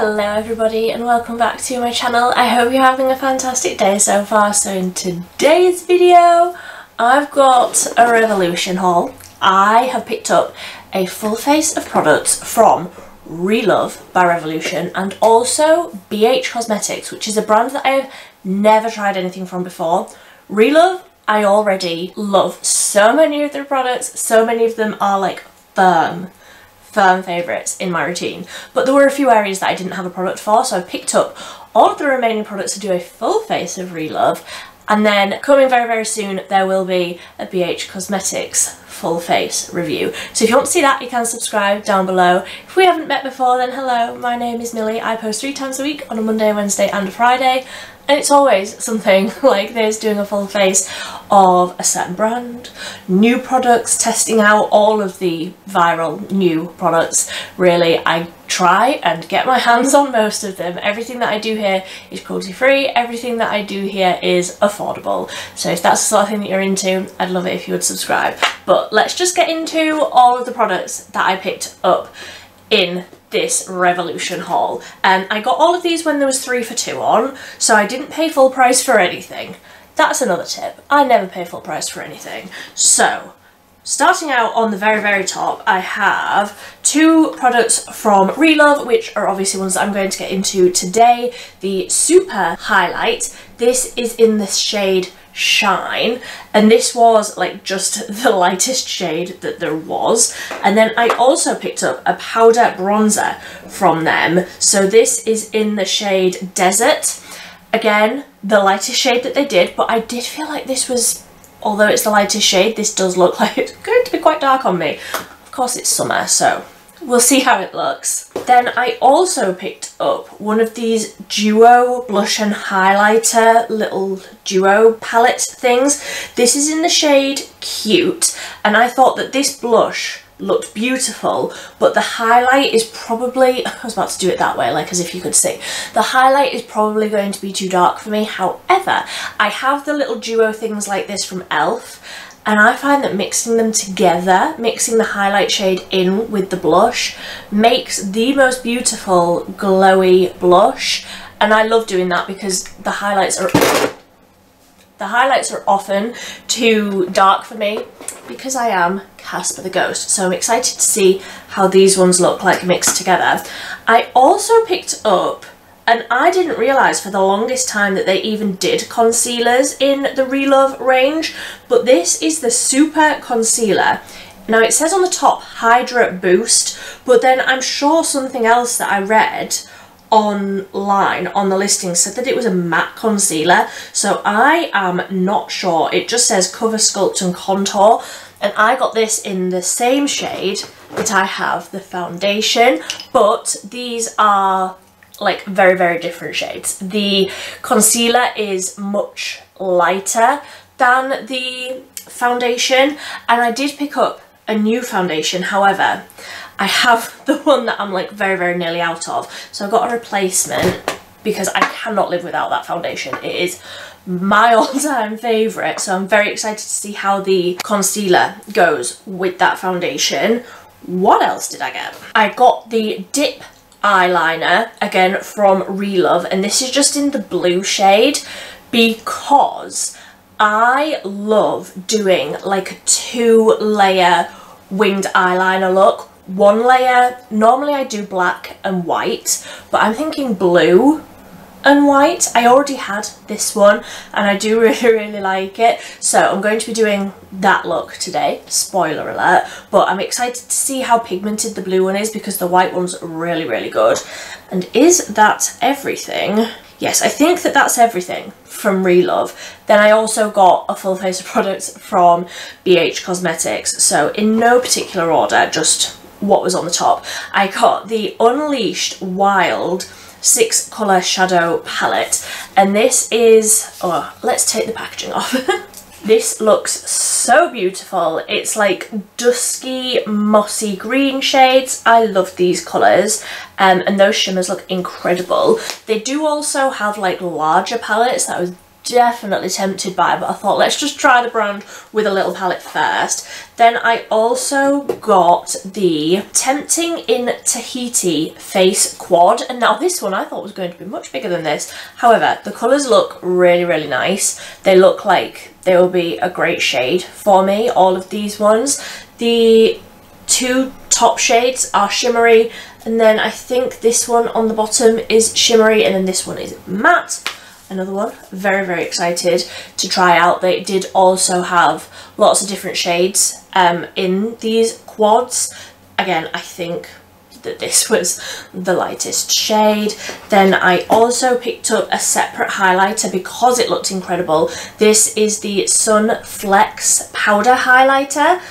Hello everybody and welcome back to my channel. I hope you're having a fantastic day so far. So in today's video I've got a Revolution haul. I have picked up a full face of products from Relove by Revolution and also BH Cosmetics, which is a brand that I have never tried anything from before. Relove, I already love so many of their products. So many of them are like firm favourites in my routine, but there were a few areas that I didn't have a product for, so I picked up all of the remaining products to do a full face of Relove, and then coming very soon there will be a BH Cosmetics full face review. So if you want to see that, you can subscribe down below. If we haven't met before, then hello, my name is Millie. I post 3 times a week on a Monday, Wednesday and a Friday, and it's always something like this, doing a full face of a certain brand, new products, testing out all of the viral new products. Really, I try and get my hands on most of them. Everything that I do here is cruelty free, everything that I do here is affordable. So if that's the sort of thing that you're into, I'd love it if you would subscribe. But let's just get into all of the products that I picked up in this Revolution haul. And I got all of these when there was 3 for 2 on, so I didn't pay full price for anything. That's another tip. I never pay full price for anything. So starting out on the very top, I have 2 products from Relove, which are obviously ones that I'm going to get into today. The Super Highlight. This is in the shade Shine, and this was like just the lightest shade that there was. And then I also picked up a powder bronzer from them, so this is in the shade Desert. Again, the lightest shade that they did, but I did feel like this was, although it's the lightest shade, this does look like it's going to be quite dark on me. Of course it's summer, so we'll see how it looks. Then I also picked up one of these duo blush and highlighter little duo palette things. This is in the shade Cute, and I thought that this blush looked beautiful, but the highlight is probably, I was about to do it that way, like as if you could see. The highlight is probably going to be too dark for me. However, I have the little duo things like this from e.l.f. and I find that mixing them together, mixing the highlight shade in with the blush, makes the most beautiful glowy blush. And I love doing that because the highlights are often too dark for me because I am Casper the Ghost. So I'm excited to see how these ones look like mixed together. I also picked up, and I didn't realise for the longest time that they even did concealers in the Relove range, but this is the Super Concealer. Now it says on the top Hydrate Boost, but then I'm sure something else that I read online on the listing said that it was a matte concealer, so I am not sure. It just says Cover, Sculpt and Contour, and I got this in the same shade that I have the foundation, but these are like very different shades. The concealer is much lighter than the foundation, and I did pick up a new foundation. However, I have the one that I'm like very nearly out of, so I got a replacement because I cannot live without that foundation. It is my all-time favourite, so I'm very excited to see how the concealer goes with that foundation. What else did I get? I got the Dip eyeliner, again from Relove, and this is just in the blue shade because I love doing like a 2-layer winged eyeliner look. 1 layer, normally I do black and white, but I'm thinking blue and white. I already had this one and I do really like it, so I'm going to be doing that look today, spoiler alert. But I'm excited to see how pigmented the blue one is because the white one's really good. And is that everything? Yes, I think that that's everything from Relove. Then I also got a full face of products from BH Cosmetics, so in no particular order, just what was on the top. I got the Unleashed Wild 6 colour shadow palette, and this is, oh, let's take the packaging off. This looks so beautiful. It's like dusky mossy green shades. I love these colours, and those shimmers look incredible. They do also have like larger palettes that I was definitely tempted by, but I thought let's just try the brand with a little palette first. Then I also got the Tempting in Tahiti Face Quad, and now this one I thought was going to be much bigger than this. However, the colours look really, really nice. They look like they will be a great shade for me, all of these ones. The two top shades are shimmery, and then I think this one on the bottom is shimmery, and then this one is matte. Another one, very, very excited to try out. They did also have lots of different shades in these quads. Again, I think that this was the lightest shade. Then I also picked up a separate highlighter because it looked incredible. This is the Sun Flex Powder Highlighter.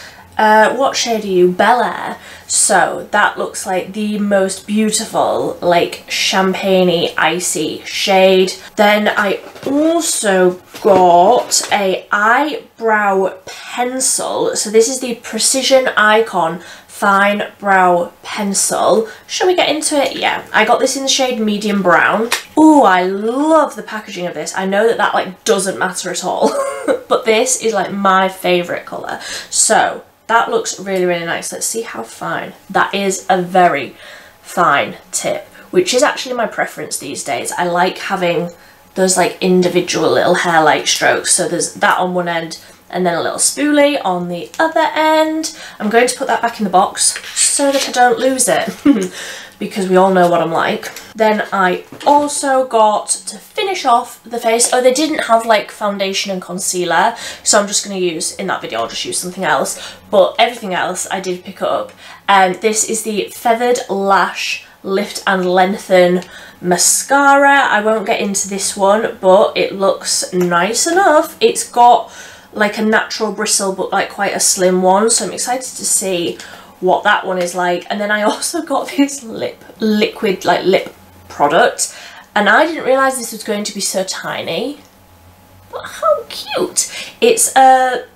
What shade are you? Bel Air. So that looks like the most beautiful, like champagne-y, icy shade. Then I also got a eyebrow pencil. So this is the Precision Icon Fine Brow Pencil. Shall we get into it? Yeah, I got this in the shade medium brown. Oh, I love the packaging of this. I know that that like doesn't matter at all, but this is like my favourite colour. So that looks really, really nice. Let's see how fine. That is a very fine tip, which is actually my preference these days. I like having those like individual little hair-like strokes. So there's that on one end and then a little spoolie on the other end. I'm going to put that back in the box so that I don't lose it because we all know what I'm like. Then I also got, to finish off the face, oh, they didn't have like foundation and concealer, so I'm just going to use, in that video I'll just use something else, but everything else I did pick up. And this is the Feathered Lash Lift and Lengthen Mascara. I won't get into this one, but it looks nice enough. It's got like a natural bristle, but like quite a slim one, so I'm excited to see what that one is like. And then I also got this liquid like lip product, and I didn't realise this was going to be so tiny, but how cute. It's a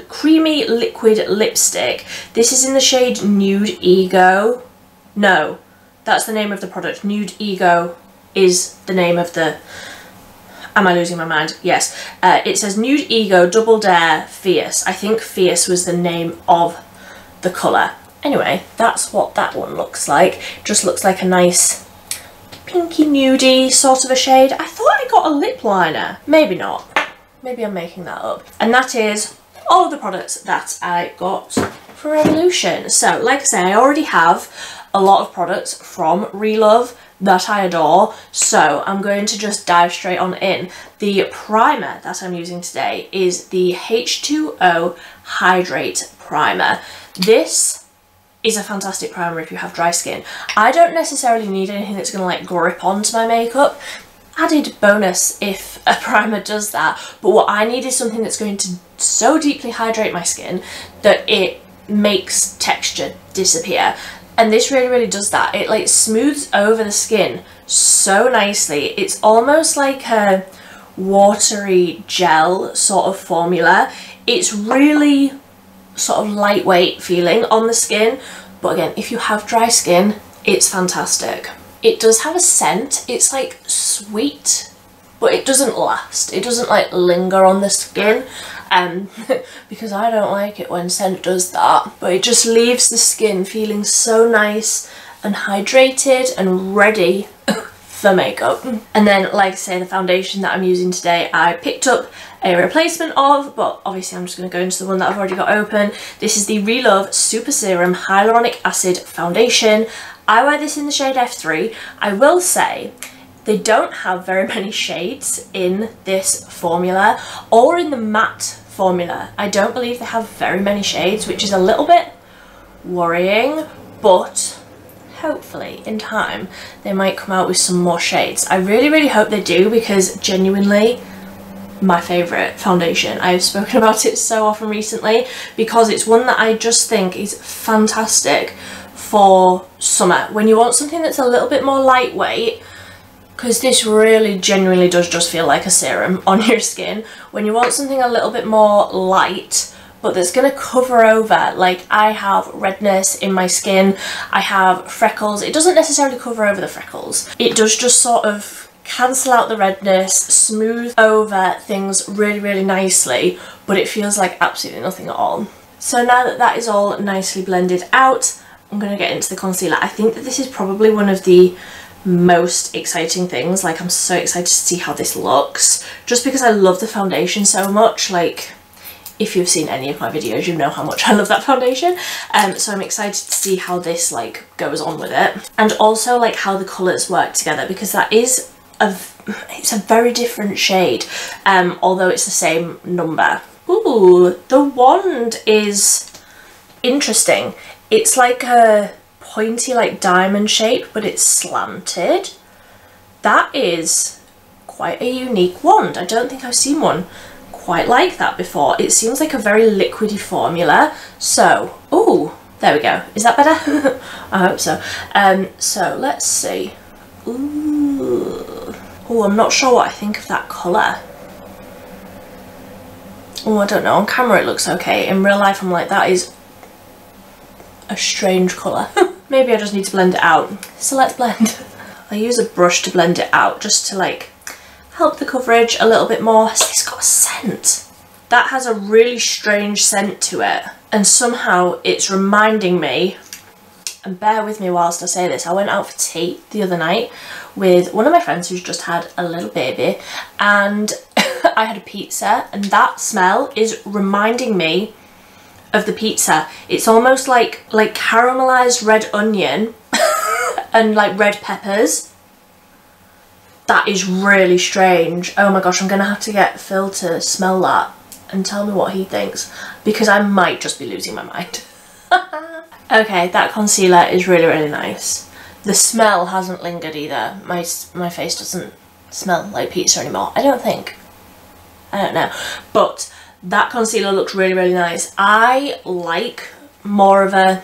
creamy liquid lipstick. This is in the shade Nude Ego. No, that's the name of the product. Nude Ego is the name of the... Am I losing my mind? Yes. It says Nude Ego Double Dare Fierce. I think Fierce was the name of the colour. Anyway, that's what that one looks like. Just looks like a nice pinky nudie sort of a shade. I thought I got a lip liner. Maybe not. Maybe I'm making that up. And that is all of the products that I got for Revolution. So, like I say, I already have a lot of products from Relove that I adore, so I'm going to just dive straight on in. The primer that I'm using today is the H20 Hydrate Primer. This is a fantastic primer if you have dry skin. I don't necessarily need anything that's going to like grip onto my makeup. Added bonus if a primer does that, but what I need is something that's going to so deeply hydrate my skin that it makes texture disappear. And this really, really does that. It like smooths over the skin so nicely. It's almost like a watery gel sort of formula. It's really sort of lightweight feeling on the skin, but again, if you have dry skin, it's fantastic. It does have a scent. It's like sweet, but it doesn't last. It doesn't like linger on the skin, because I don't like it when scent does that, but it just leaves the skin feeling so nice and hydrated and ready for makeup. And then, like I say, the foundation that I'm using today, I picked up a replacement of, but obviously I'm just going to go into the one that I've already got open. This is the Relove Super Serum Hyaluronic Acid Foundation. I wear this in the shade F3. I will say they don't have very many shades in this formula, or in the matte formula. I don't believe they have very many shades, which is a little bit worrying, but hopefully in time they might come out with some more shades. I really, really hope they do, because genuinely my favourite foundation. I've spoken about it so often recently because it's one that I just think is fantastic for summer. When you want something that's a little bit more lightweight, because this really genuinely does just feel like a serum on your skin. When you want something a little bit more light, but that's going to cover over, like I have redness in my skin, I have freckles. It doesn't necessarily cover over the freckles. It does just sort of cancel out the redness, smooth over things really, really nicely, but it feels like absolutely nothing at all. So now that that is all nicely blended out, I'm going to get into the concealer. I think that this is probably one of the most exciting things. Like, I'm so excited to see how this looks, just because I love the foundation so much. Like, if you've seen any of my videos, you know how much I love that foundation. So I'm excited to see how this like goes on with it, and also like how the colours work together, because that is it's a very different shade, although it's the same number. Ooh, the wand is interesting. It's like a pointy, like diamond shape, but it's slanted. That is quite a unique wand. I don't think I've seen one quite like that before. It seems like a very liquidy formula. So, ooh, there we go. Is that better? I hope so. So let's see. Ooh. Oh, I'm not sure what I think of that colour. Oh, I don't know. On camera it looks okay. In real life I'm like, that is a strange colour. Maybe I just need to blend it out. So let's blend. I use a brush to blend it out, just to like help the coverage a little bit more. Has this got a scent? That has a really strange scent to it, and somehow it's reminding me, and bear with me whilst I say this, I went out for tea the other night with one of my friends who's just had a little baby, and I had a pizza, and that smell is reminding me of the pizza. It's almost like caramelized red onion and like red peppers. That is really strange. Oh my gosh, I'm gonna have to get Phil to smell that and tell me what he thinks, because I might just be losing my mind. Okay, that concealer is really, really nice. The smell hasn't lingered either. My face doesn't smell like pizza anymore, I don't think. I don't know, but that concealer looks really, really nice. I like more of a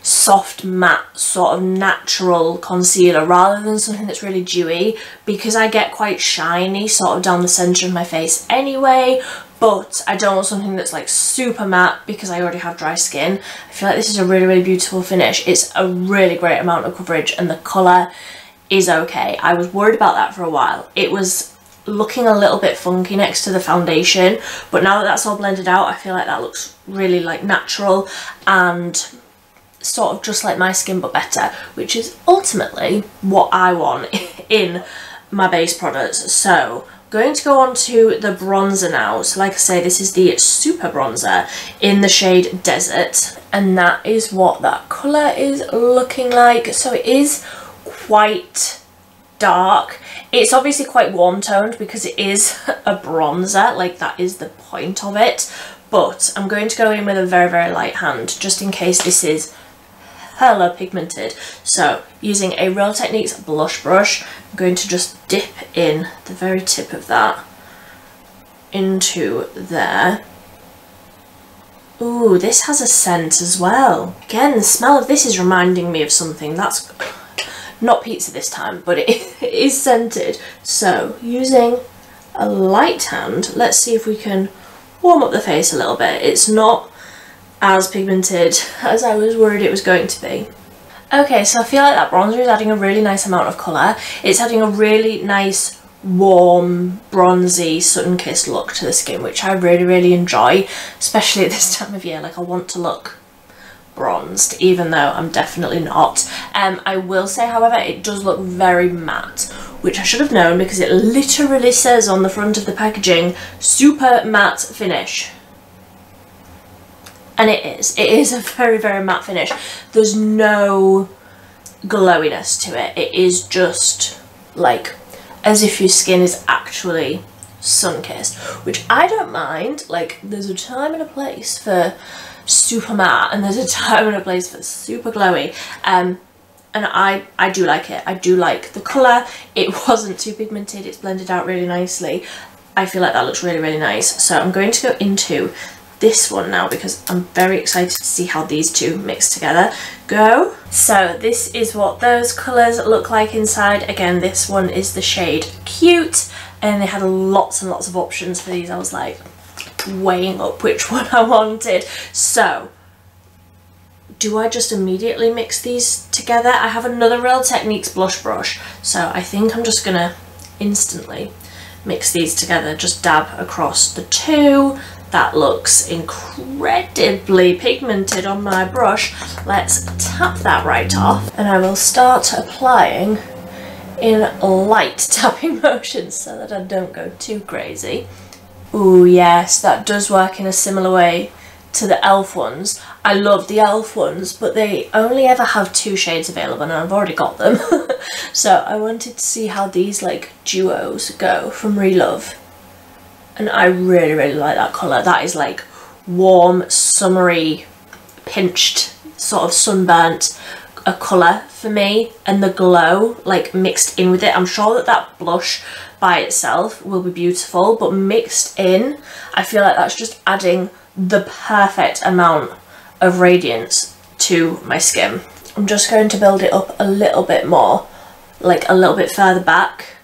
soft matte sort of natural concealer rather than something that's really dewy, because I get quite shiny sort of down the centre of my face anyway, but I don't want something that's like super matte because I already have dry skin. I feel like this is a really, really beautiful finish. It's a really great amount of coverage and the colour is okay. I was worried about that for a while. It was looking a little bit funky next to the foundation, but now that that's all blended out, I feel like that looks really like natural and sort of just like my skin but better, which is ultimately what I want in my base products. So going to go on to the bronzer now. So like I say, this is the Super Bronzer in the shade Desert, and that is what that colour is looking like. So it is quite dark. It's obviously quite warm toned because it is a bronzer, like that is the point of it, but I'm going to go in with a very, very light hand just in case this is hella pigmented. So using a Real Techniques blush brush, I'm going to just dip in the very tip of that into there. Ooh, this has a scent as well. Again, the smell of this is reminding me of something. That's not pizza this time, but it is scented. So using a light hand, let's see if we can warm up the face a little bit. It's not as pigmented as I was worried it was going to be. Okay, so I feel like that bronzer is adding a really nice amount of colour. It's adding a really nice, warm, bronzy, sun-kissed look to the skin, which I really, really enjoy, especially at this time of year. Like, I want to look bronzed, even though I'm definitely not. I will say, however, it does look very matte, which I should have known because it literally says on the front of the packaging, super matte finish. And it is a very, very matte finish. There's no glowiness to it. It is just like as if your skin is actually sun-kissed, which I don't mind. Like, there's a time and a place for super matte and there's a time and a place for super glowy, and I do like it. I do like the colour. It wasn't too pigmented. It's blended out really nicely. I feel like that looks really, really nice. So I'm going to go into this one now because I'm very excited to see how these two mix together. Go. So this is what those colours look like inside. Again, this one is the shade Cute, and they had lots and lots of options for these. I was like weighing up which one I wanted. So do I just immediately mix these together? I have another Real Techniques blush brush, so I think I'm just gonna instantly mix these together. Just dab across the two. That looks incredibly pigmented on my brush. Let's tap that right off, and I will start applying in light tapping motions so that I don't go too crazy. Ooh, yes, that does work in a similar way to the e.l.f. ones. I love the e.l.f. ones, but they only ever have 2 shades available and I've already got them. So I wanted to see how these like duos go from Relove. And I really, really like that colour. That is like warm, summery, pinched, sort of sunburnt a colour for me. And the glow like mixed in with it. I'm sure that that blush by itself will be beautiful, but mixed in, I feel like that's just adding the perfect amount of radiance to my skin. I'm just going to build it up a little bit more, like a little bit further back,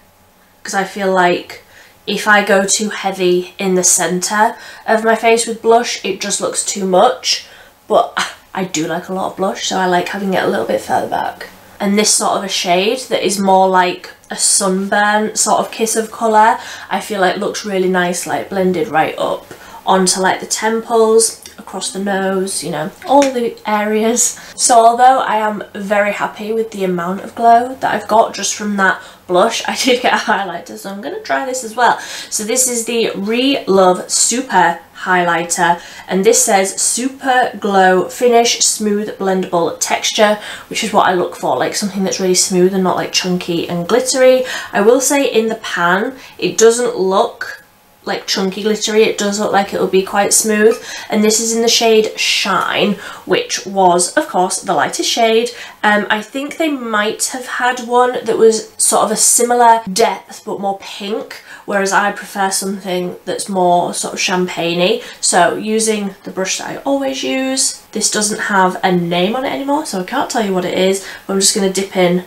because I feel like if I go too heavy in the centre of my face with blush, it just looks too much. But I do like a lot of blush, so I like having it a little bit further back. And this sort of a shade that is more like a sunburn sort of kiss of colour, I feel like looks really nice, like blended right up onto like the temples, across the nose, you know, all the areas. So although I am very happy with the amount of glow that I've got just from that blush, I did get a highlighter, so I'm going to try this as well. So this is the Relove Super Highlighter, and this says Super Glow Finish Smooth Blendable Texture, which is what I look for, like something that's really smooth and not like chunky and glittery. I will say in the pan it doesn't look like chunky glittery, it does look like it will be quite smooth. And this is in the shade Shine, which was of course the lightest shade. I think they might have had one that was sort of a similar depth but more pink, whereas I prefer something that's more sort of champagne-y. So using the brush that I always use, this doesn't have a name on it anymore, so I can't tell you what it is, but I'm just going to dip in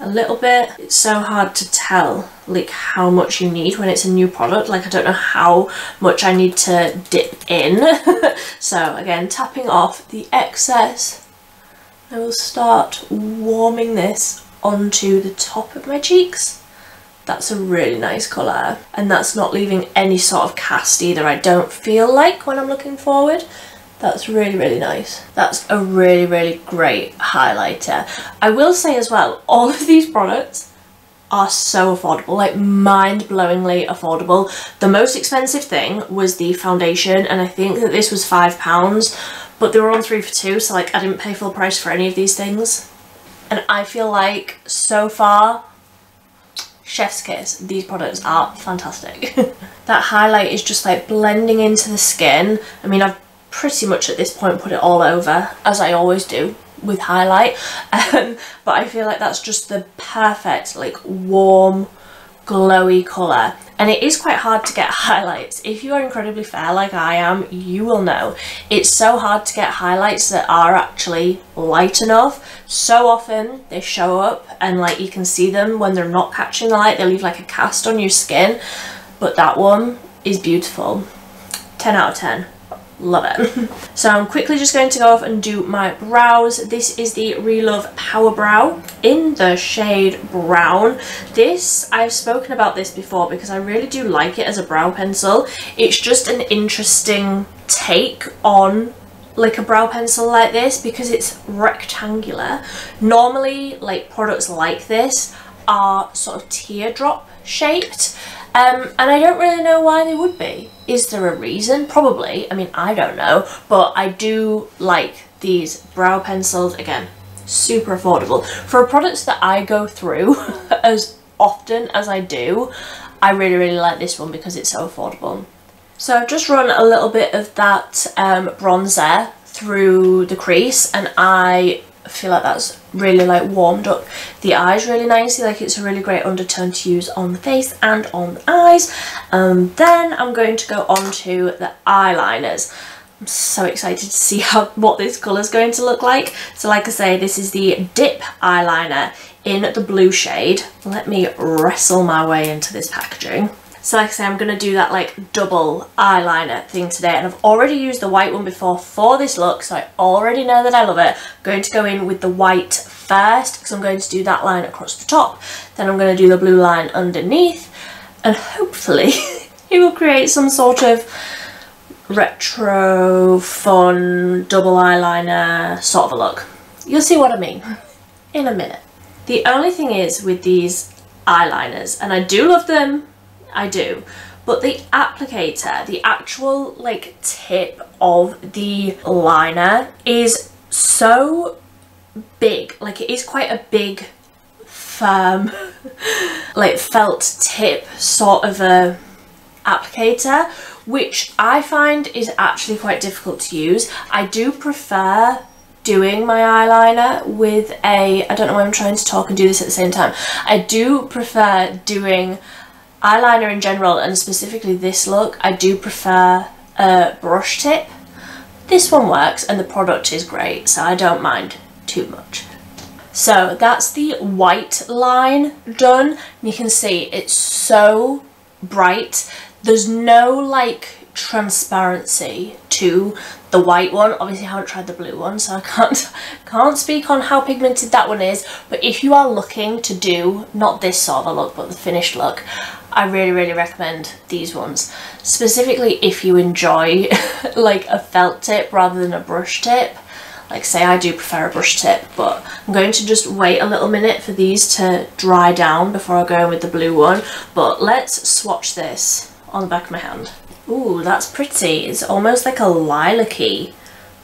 a little bit. It's so hard to tell like how much you need when it's a new product. Like I don't know how much I need to dip in. So again, tapping off the excess, I will start warming this onto the top of my cheeks. That's a really nice colour, and that's not leaving any sort of cast either, I don't feel like, when I'm looking forward. That's really, really nice. That's a really, really great highlighter. I will say as well, all of these products are so affordable, like mind-blowingly affordable. The most expensive thing was the foundation, and I think that this was £5, but they were on 3 for 2, so like I didn't pay full price for any of these things. And I feel like so far, chef's kiss, these products are fantastic. That highlight is just like blending into the skin. I mean, I've pretty much at this point put it all over, as I always do with highlight, but I feel like that's just the perfect like warm glowy colour. And it is quite hard to get highlights. If you are incredibly fair like I am, you will know it's so hard to get highlights that are actually light enough. So often they show up and like you can see them when they're not catching the light, they leave like a cast on your skin, but that one is beautiful. 10 out of 10. Love it. So I'm quickly just going to go off and do my brows. This is the Relove Power Brow in the shade Brown. This, I've spoken about this before because I really do like it as a brow pencil. It's just an interesting take on like a brow pencil like this because it's rectangular. Normally like products like this are sort of teardrop shaped. And I don't really know why they would be. Is there a reason? Probably. I mean, I don't know. But I do like these brow pencils. Again, super affordable. For products that I go through as often as I do, I really, really like this one because it's so affordable. So I've just run a little bit of that bronzer through the crease, and I feel like that's really like warmed up the eyes really nicely. Like it's a really great undertone to use on the face and on the eyes. Then I'm going to go on to the eyeliners. I'm so excited to see what this colour is going to look like. So like I say, this is the Dip eyeliner in the blue shade. Let me wrestle my way into this packaging. So like I say, I'm going to do that like double eyeliner thing today, and I've already used the white one before for this look, so I already know that I love it. I'm going to go in with the white first because I'm going to do that line across the top, then I'm going to do the blue line underneath, and hopefully it will create some sort of retro, fun, double eyeliner sort of a look. You'll see what I mean in a minute. The only thing is with these eyeliners, and I do love them, I do, but the applicator, the actual like tip of the liner is so big. Like it is quite a big, firm, like felt tip sort of a applicator, which I find is actually quite difficult to use. I do prefer doing my eyeliner with a, I don't know why I'm trying to talk and do this at the same time. I do prefer doing eyeliner in general, and specifically this look, I do prefer a brush tip. This one works and the product is great, so I don't mind too much. So that's the white line done. You can see it's so bright. There's no like transparency to the white one. Obviously I haven't tried the blue one, so I can't speak on how pigmented that one is, but if you are looking to do not this sort of a look but the finished look, I really recommend these ones, specifically if you enjoy like a felt tip rather than a brush tip. Like say I do prefer a brush tip, but I'm going to just wait a little minute for these to dry down before I go in with the blue one. But let's swatch this on the back of my hand. Ooh, that's pretty. It's almost like a lilac-y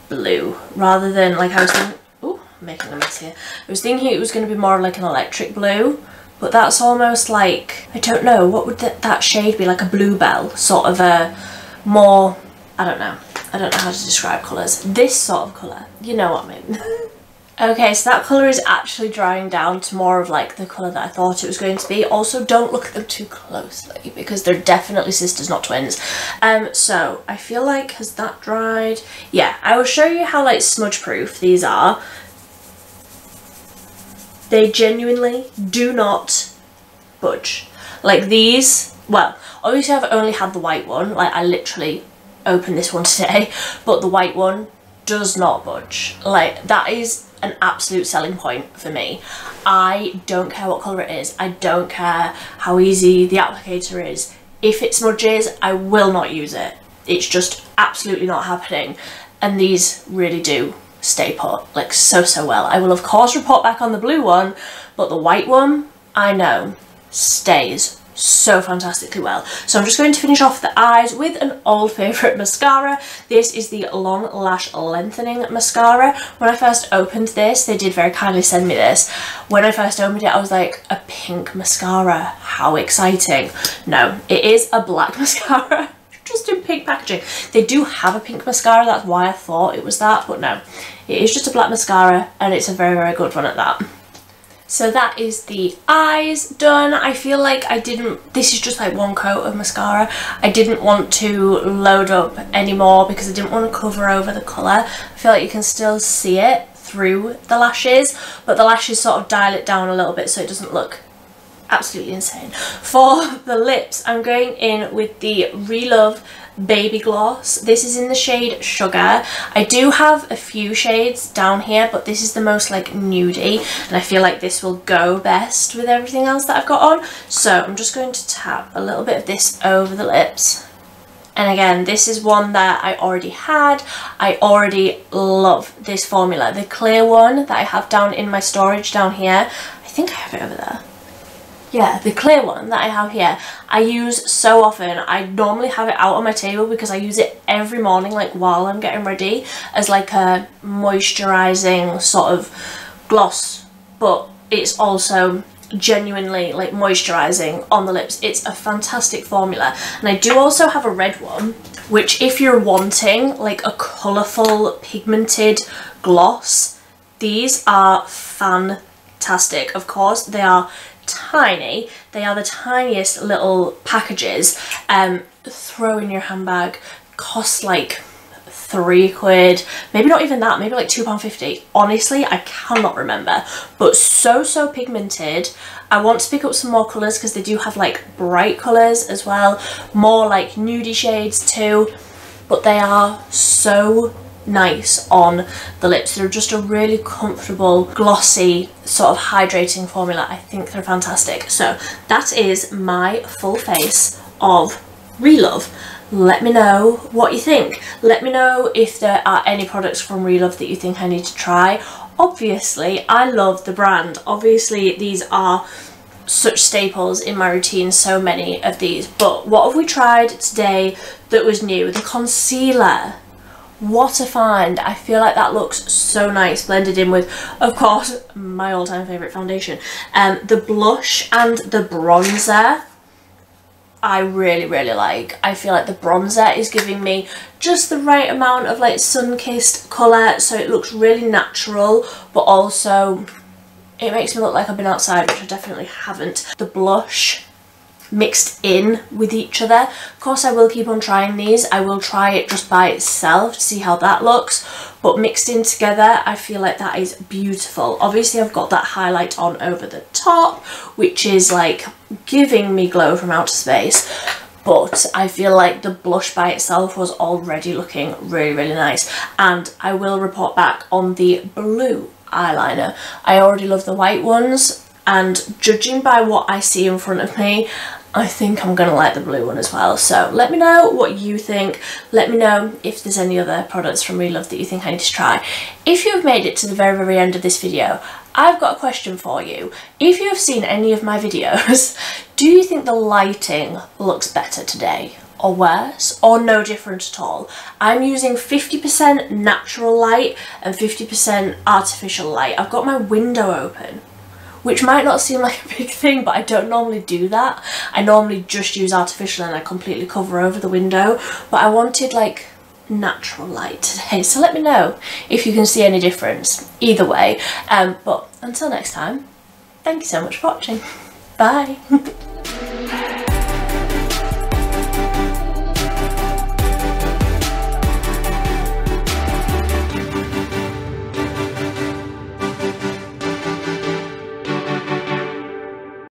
blue rather than like I was thinking. Ooh, I'm making a mess here. I was thinking it was going to be more like an electric blue, but that's almost like, I don't know, what would that shade be? Like a bluebell, sort of a more, I don't know how to describe colours. This sort of colour, you know what I mean. Okay, so that colour is actually drying down to more of like the colour that I thought it was going to be. Also, don't look at them too closely because they're definitely sisters, not twins. So I feel like, has that dried? Yeah, I will show you how like smudge proof these are. They genuinely do not budge. Like these, well, obviously I've only had the white one, like I literally opened this one today, but the white one does not budge. Like that is an absolute selling point for me. I don't care what colour it is, I don't care how easy the applicator is. If it smudges, I will not use it. It's just absolutely not happening, and these really do stay put like so well. I will of course report back on the blue one, but the white one, I know, stays so fantastically well. So I'm just going to finish off the eyes with an old favourite mascara. This is the Long Lash Lengthening Mascara. When I first opened this, they did very kindly send me this. When I first opened it, I was like, a pink mascara, how exciting. No, it is a black mascara, just in pink packaging. They do have a pink mascara, that's why I thought it was that, but no, it is just a black mascara, and it's a very good one at that. So that is the eyes done. I feel like this is just like one coat of mascara. I didn't want to load up anymore because I didn't want to cover over the colour. I feel like you can still see it through the lashes, but the lashes sort of dial it down a little bit so it doesn't look absolutely insane. For the lips, I'm going in with the Relove Baby Gloss. This is in the shade Sugar. I do have a few shades down here, but this is the most like nudie, and I feel like this will go best with everything else that I've got on. So I'm just going to tap a little bit of this over the lips. And again, this is one that I already had. I already love this formula. The clear one that I have down in my storage down here, I think I have it over there. Yeah, the clear one that I have here, I use so often. I normally have it out on my table because I use it every morning, like while I'm getting ready, as like a moisturising sort of gloss, but it's also genuinely like moisturising on the lips. It's a fantastic formula. And I do also have a red one, which if you're wanting like a colourful pigmented gloss, these are fantastic. Of course, they are tiny. They are the tiniest little packages. Throw in your handbag, cost like £3, maybe not even that, maybe like £2.50. Honestly, I cannot remember, but so pigmented. I want to pick up some more colours because they do have like bright colours as well, more like nudie shades too, but they are so nice on the lips. They're just a really comfortable, glossy, sort of hydrating formula. I think they're fantastic. So that is my full face of Relove. Let me know what you think. Let me know if there are any products from Relove that you think I need to try. Obviously, I love the brand. Obviously, these are such staples in my routine, so many of these. But what have we tried today that was new? The concealer. What a find. I feel like that looks so nice blended in with, of course, my all-time favourite foundation. The blush and the bronzer I really like. I feel like the bronzer is giving me just the right amount of like sun-kissed colour, so it looks really natural, but also it makes me look like I've been outside, which I definitely haven't. The blush mixed in with each other. Of course I will keep on trying these. I will try it just by itself to see how that looks, but mixed in together I feel like that is beautiful. Obviously I've got that highlight on over the top, which is like giving me glow from outer space, but I feel like the blush by itself was already looking really nice. And I will report back on the blue eyeliner. I already love the white ones, and judging by what I see in front of me, I think I'm going to like the blue one as well. So let me know what you think. Let me know if there's any other products from Relove that you think I need to try. If you've made it to the very end of this video, I've got a question for you. If you have seen any of my videos, do you think the lighting looks better today, or worse, or no different at all? I'm using 50% natural light and 50% artificial light. I've got my window open, which might not seem like a big thing, but I don't normally do that. I normally just use artificial and I completely cover over the window, but I wanted like natural light today, so let me know if you can see any difference either way. But until next time, thank you so much for watching. Bye.